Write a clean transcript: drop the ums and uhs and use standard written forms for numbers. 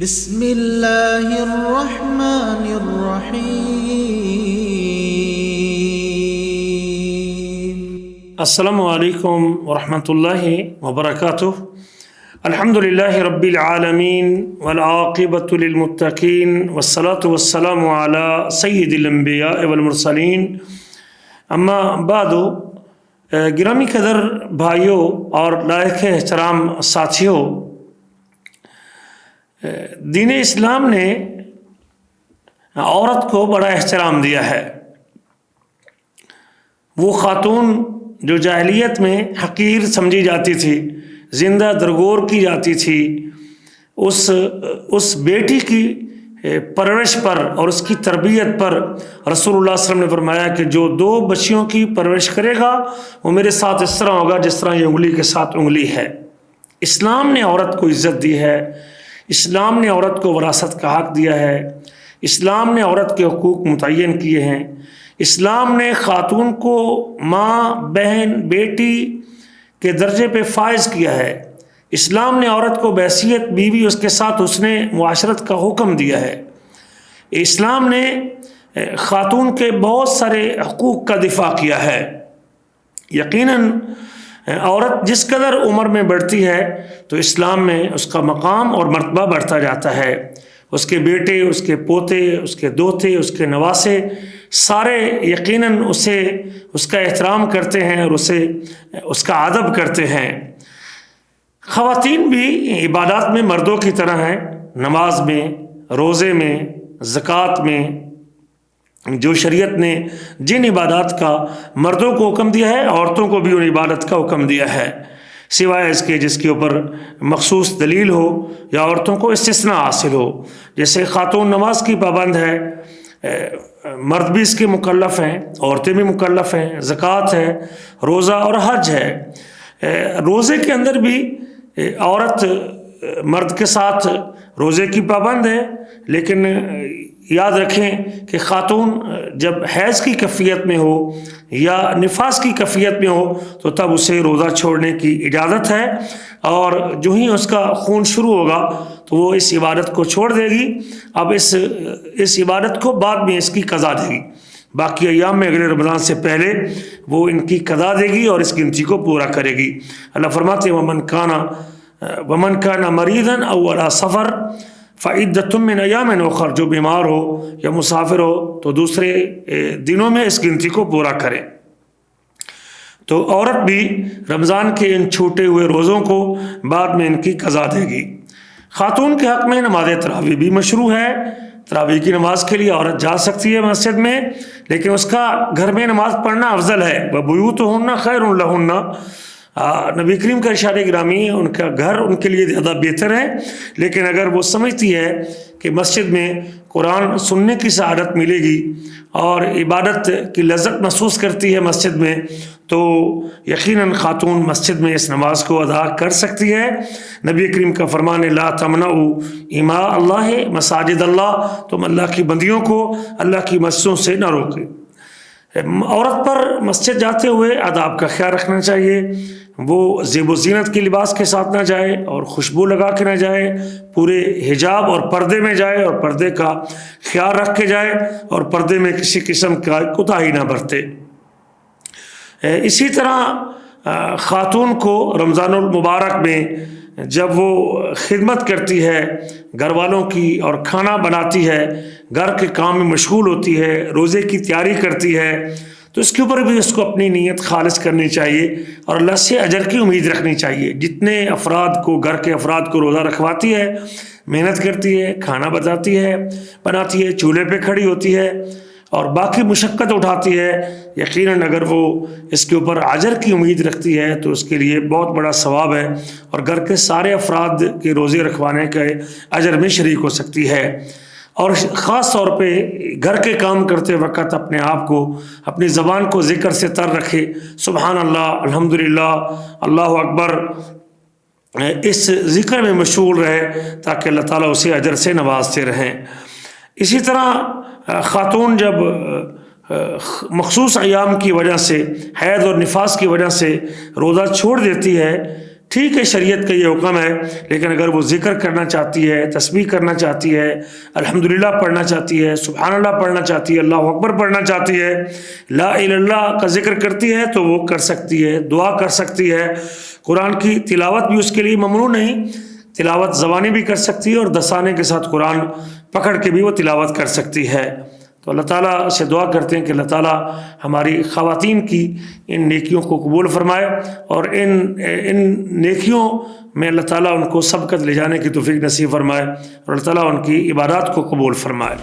بسم اللہ الرحمن الرحیم۔ السلام علیکم ورحمۃ اللہ وبرکاتہ۔ الحمد للہ رب العالمین والعاقبۃ للمتقین والصلاة والسلام علی سید الانبیاء والمرسلین، اما بعد۔ گرامی قدر بھائیوں اور لائق احترام ساتھیوں، دین اسلام نے عورت کو بڑا احترام دیا ہے۔ وہ خاتون جو جاہلیت میں حقیر سمجھی جاتی تھی، زندہ درگور کی جاتی تھی، اس بیٹی کی پرورش پر اور اس کی تربیت پر رسول اللہ صلی اللہ علیہ وسلم نے فرمایا کہ جو دو بچیوں کی پرورش کرے گا وہ میرے ساتھ اس طرح ہوگا جس طرح یہ انگلی کے ساتھ انگلی ہے۔ اسلام نے عورت کو عزت دی ہے، اسلام نے عورت کو وراثت کا حق دیا ہے، اسلام نے عورت کے حقوق متعین کیے ہیں، اسلام نے خاتون کو ماں، بہن، بیٹی کے درجے پہ فائز کیا ہے۔ اسلام نے عورت کو بحیثیت بیوی اس کے ساتھ حسن معاشرت کا حکم دیا ہے۔ اسلام نے خاتون کے بہت سارے حقوق کا دفاع کیا ہے۔ یقیناً عورت جس قدر عمر میں بڑھتی ہے تو اسلام میں اس کا مقام اور مرتبہ بڑھتا جاتا ہے۔ اس کے بیٹے، اس کے پوتے، اس کے دوتے، اس کے نواسے سارے یقیناً اس کا احترام کرتے ہیں اور اس کا ادب کرتے ہیں۔ خواتین بھی عبادات میں مردوں کی طرح ہیں۔ نماز میں، روزے میں، زکوٰۃ میں، جو شریعت نے جن عبادات کا مردوں کو حکم دیا ہے، عورتوں کو بھی ان عبادت کا حکم دیا ہے، سوائے اس کے جس کے اوپر مخصوص دلیل ہو یا عورتوں کو استثناء حاصل ہو۔ جیسے خاتون نماز کی پابند ہے، مرد بھی اس کے مکلف ہیں، عورتیں بھی مکلف ہیں، زکوٰۃ ہے، روزہ اور حج ہے۔ روزے کے اندر بھی عورت مرد کے ساتھ روزے کی پابند ہے، لیکن یاد رکھیں کہ خاتون جب حیض کی کیفیت میں ہو یا نفاس کی کیفیت میں ہو تو تب اسے روزہ چھوڑنے کی اجازت ہے، اور جو ہی اس کا خون شروع ہوگا تو وہ اس عبادت کو چھوڑ دے گی۔ اب اس عبادت کو بعد میں اس کی قضا دے گی، باقی ایام میں اگلے رمضان سے پہلے وہ ان کی قضا دے گی اور اس گنتی کو پورا کرے گی۔ اللہ فرماتے ہیں وَمَنْ كَانَ مَرِيضًا أَوْ عَلَىٰ سَفَرٍ فَعِدَّةٌ مِّنْ أَيَّامٍ أُخَرَ، جو بیمار ہو یا مسافر ہو تو دوسرے دنوں میں اس گنتی کو پورا کرے۔ تو عورت بھی رمضان کے ان چھوٹے ہوئے روزوں کو بعد میں ان کی قضا دے گی۔ خاتون کے حق میں نماز تراویح بھی مشروع ہے۔ تراویح کی نماز کے لیے عورت جا سکتی ہے مسجد میں، لیکن اس کا گھر میں نماز پڑھنا افضل ہے۔ وَبُيُوتُهُنَّ خَيْرٌ لَهُنَّ، نبی کریم کا ارشاد گرامی ہے ان کا گھر ان کے لیے زیادہ بہتر ہے، لیکن اگر وہ سمجھتی ہے کہ مسجد میں قرآن سننے کی سعادت ملے گی اور عبادت کی لذت محسوس کرتی ہے مسجد میں، تو یقیناً خاتون مسجد میں اس نماز کو ادا کر سکتی ہے۔ نبی کریم کا فرمان ہے لا تمنعوا اماء اللہ مساجد اللہ، تم اللہ کی بندیوں کو اللہ کی مسجدوں سے نہ روکے۔ عورت پر مسجد جاتے ہوئے آداب کا خیال رکھنا چاہیے۔ وہ زیب و زینت کے لباس کے ساتھ نہ جائے اور خوشبو لگا کے نہ جائے، پورے حجاب اور پردے میں جائے اور پردے کا خیال رکھ کے جائے اور پردے میں کسی قسم کا کوتاہی نہ برتے۔ اسی طرح خاتون کو رمضان المبارک میں جب وہ خدمت کرتی ہے گھر والوں کی اور کھانا بناتی ہے، گھر کے کام میں مشغول ہوتی ہے، روزے کی تیاری کرتی ہے، تو اس کے اوپر بھی اس کو اپنی نیت خالص کرنی چاہیے اور اللہ سے اجر کی امید رکھنی چاہیے۔ جتنے افراد کو، گھر کے افراد کو روزہ رکھواتی ہے، محنت کرتی ہے، کھانا بناتی ہے، چولہے پہ کھڑی ہوتی ہے اور باقی مشقت اٹھاتی ہے، یقیناً اگر وہ اس کے اوپر اجر کی امید رکھتی ہے تو اس کے لیے بہت بڑا ثواب ہے اور گھر کے سارے افراد کے روزے رکھوانے کے اجر میں شریک ہو سکتی ہے۔ اور خاص طور پہ گھر کے کام کرتے وقت اپنے آپ کو، اپنی زبان کو ذکر سے تر رکھے، سبحان اللہ، الحمدللہ، اللہ اکبر، اس ذکر میں مشغول رہے تاکہ اللہ تعالیٰ اسے اجر سے نوازتے رہیں۔ اسی طرح خاتون جب مخصوص ایام کی وجہ سے، حیض اور نفاس کی وجہ سے روزہ چھوڑ دیتی ہے ٹھیک ہے شریعت کا یہ حکم ہے، لیکن اگر وہ ذکر کرنا چاہتی ہے، تسبیح کرنا چاہتی ہے، الحمدللہ پڑھنا چاہتی ہے، سبحان اللہ پڑھنا چاہتی ہے، اللہ اکبر پڑھنا چاہتی ہے، لا الہ الا اللہ کا ذکر کرتی ہے تو وہ کر سکتی ہے، دعا کر سکتی ہے۔ قرآن کی تلاوت بھی اس کے لیے ممنوع نہیں، تلاوت زبانی بھی کر سکتی ہے اور دستانے کے ساتھ قرآن پکڑ کے بھی وہ تلاوت کر سکتی ہے۔ تو اللہ تعالیٰ سے دعا کرتے ہیں کہ اللہ تعالیٰ ہماری خواتین کی ان نیکیوں کو قبول فرمائے، اور ان نیکیوں میں اللہ تعالیٰ ان کو سبقت لے جانے کی توفیق نصیب فرمائے، اور اللہ تعالیٰ ان کی عبادات کو قبول فرمائے۔